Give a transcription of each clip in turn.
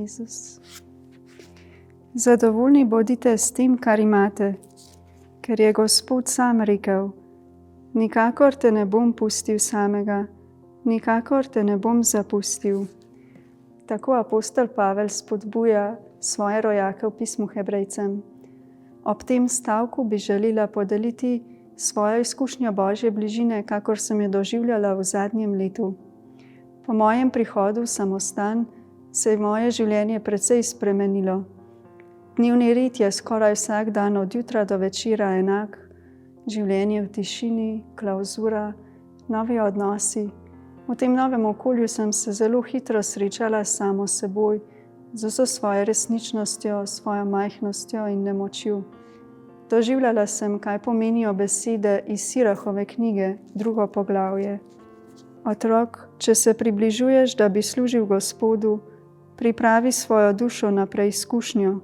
Jezus. Zadovoljni bodite s tem, kar imate, ker je Gospod sam rekel: nikakor te ne bom pustil samega, nikakor te ne bom zapustil. Tako apostol Pavel spodbuja svoje rojake v pismu Hebrejcem. Ob tem stavku bi želela podeliti svojo izkušnjo Božje bližine, kakor sem jo doživljala v zadnjem letu. Po mojem prihodu v samostan se je moje življenje precej spremenilo. Dnevni red je skoraj vsak dan od jutra do večera enak, življenje v tišini, klavzura, novi odnosi. V tem novem okolju sem se zelo hitro srečala samo s seboj, z vso svojo resničnostjo, svojo majhnostjo in nemočjo. Doživljala sem, kaj pomenijo besede iz Sirahove knjige, 2. poglavje. Otrok, če se približuješ, da bi služil Gospodu, pripravi svojo dušo na preizkušnjo.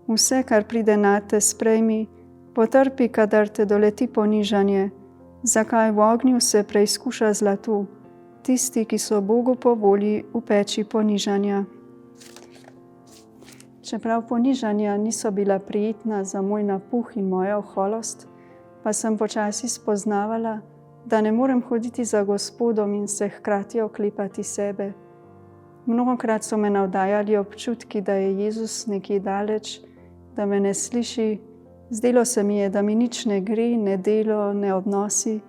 Vse, kar pride nate, sprejmi, potrpi, kadar te doleti ponižanje. Zakaj v ognju se preizkuša zlato? Tisti, ki so Bogu po volji, v peči ponižanja. Čeprav ponižanja niso bila prijetna za moj napuh in mojo oholost, pa sem počasi spoznavala, da ne morem hoditi za Gospodom in se hkrati oklepati sebe. Mnogokrat so me navdajali občutki, da je Jezus nekje daleč, da me ne sliši. Zdelo se mi je, da mi nič ne gre, ne delo, ne odnosi,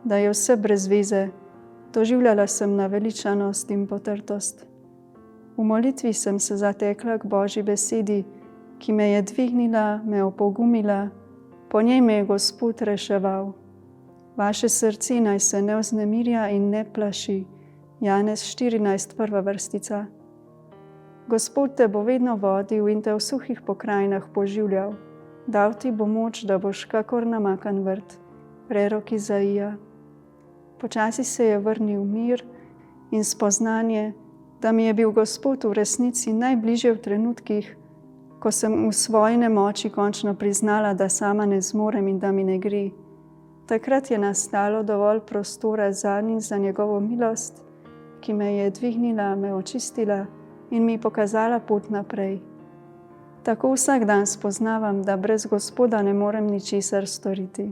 da je vse brez veze. Doživljala sem naveličanost in potrtost. V molitvi sem se zatekla k Božji besedi, ki me je dvignila, me opogumila, po njej me je Gospod reševal. Vaše srce naj se ne vznemirja in ne plaši. Janez 14, 1. vrstica. Gospod te bo vedno vodil in te v suhih pokrajinah poživljal. Dal ti bo moč, da boš kakor namakan vrt. Prerok Izaija. Počasi se je vrnil mir in spoznanje, da mi je bil Gospod v resnici najbližje v trenutkih, ko sem v svoji nemoči končno priznala, da sama ne zmorem in da mi ne gre. Takrat je nastalo dovolj prostora zanj in za njegovo milost, ki me je dvignila, me očistila in mi pokazala pot naprej. Tako vsak dan spoznavam, da brez Gospoda ne morem ničesar storiti.